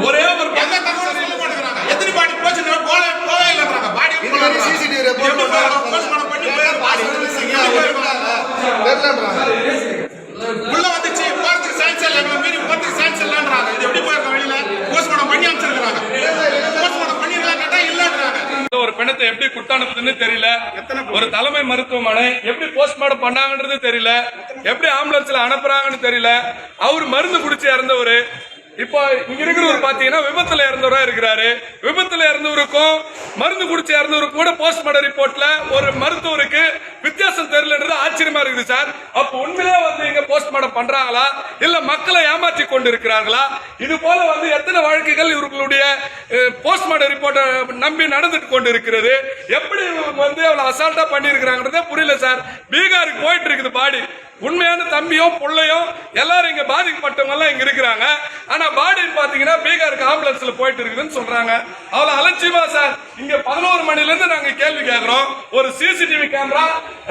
ஒரே ஒரு எந்த தகவல் சொல்ல மாட்டேங்கிறாங்க. எத்தனை பாடி போச்சு போவே இல்லைன்றாங்க. பாடி சிசிடிவி ரிப்போர்ட் பண்ணி உள்ள வந்துச்சு போறதுக்கு சயின்ஸ் இல்லை, மீறி போறதுக்கு சயின்ஸ் இல்லைன்றாங்க. இது எப்படி போயிருக்க வெளியில போஸ்ட்மார்ட்டம் பண்ணி அமைச்சிருக்காங்க. போஸ்ட்மார்ட்டம் பண்ணிடலாம் கேட்டா இல்லைன்றாங்க. ஒரு பிணத்தை எப்படி குத்தானதுன்னு தெரியல, ஒரு தலைமை மருத்துவமனை எப்படி போஸ்ட்மார்ட்டம் பண்ணாங்கன்றது தெரியல, எப்படி ஆம்புலன்ஸ்ல அனுப்புறாங்கன்னு தெரியல. அவர் மருந்து குடிச்சு இறந்தவர். இப்போ இங்க இருக்கிறவர் பாத்தீங்கன்னா விபத்துல இறந்தவரா இருக்கிறாரு. விபத்துல இறந்தவருக்கும் மருந்து குடிச்சு இறந்தவருக்கும் கூட போஸ்ட்மார்ட்டம் ரிப்போர்ட்ல ஒரு மருத்துவருக்கு வித்தியாசம் தெரியலன்றது ஆச்சரியமா இருக்குது சார். அப்ப உண்மையிலே வந்து இங்க போஸ்ட்மார்ட்டம் பண்றாங்களா இல்ல மக்களை ஏமாற்றி கொண்டு இருக்கிறார்களா? இது போல வந்து எத்தனை வழக்குகள் இவர்களுடைய போஸ்ட்மார்ட்டம் ரிப்போர்ட்டை நம்பி நடந்துட்டு கொண்டு இருக்கிறது. எப்படி வந்து அவ்வளவு அசால்ட்டா பண்ணி இருக்கிறாங்கன்றதே புரியல சார். பீகாருக்கு போயிட்டு இருக்குது பாடி. உண்மையான தம்பியும் பிள்ளையும் எல்லாரும் இங்க பாதிக்கப்பட்டவங்க எல்லாம் இங்க இருக்கிறாங்க. ஆனா பாடி பாத்தீங்கன்னா பீகாருக்கு ஆம்புலன்ஸ்ல போயிட்டு இருக்குதுன்னு சொல்றாங்க. அவ்வளவு அலட்சியமா சார். இங்க 11 மணில இருந்து நாங்க கேள்வி கேட்கிறோம். ஒரு சிசிடிவி கேமரா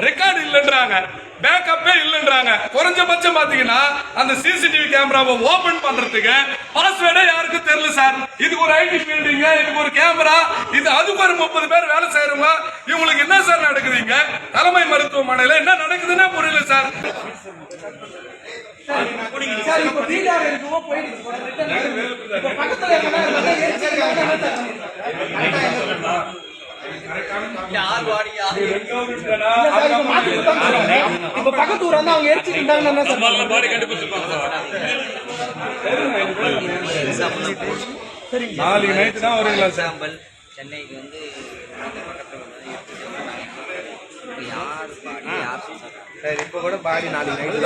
ரெக்கார்டு இல்லைன்றாங்க, பேக்கப்பே இல்லைன்றாங்க. குறைஞ்சபட்சம் பாத்தீங்கன்னா அந்த சிசிடிவி கேமராவை ஓபன் பண்றதுக்கு பாஸ்வேர்டே யாருக்கும் தெரியல சார். இதுக்கு ஒரு ஐடி ஃபீல்டிங்க, இதுக்கு ஒரு கேமரா, இது அதுக்கு ஒரு 30 பேர் வேலை செய்யறவங்க. இவங்களுக்கு என்ன சார் நடக்குதுங்க? தலைமை மருத்துவமனையில என்ன நடக்குதுன்னு புரியல சார். பக்கத்து ஊர் வந்து அவங்க எரிச்சுட்டாங்க. நாளைக்கு நைட்டு தான் வருங்களா சார்? சென்னைக்கு வந்து யார் பாடி யார் இப்போ கூட பாடி நாளைக்கு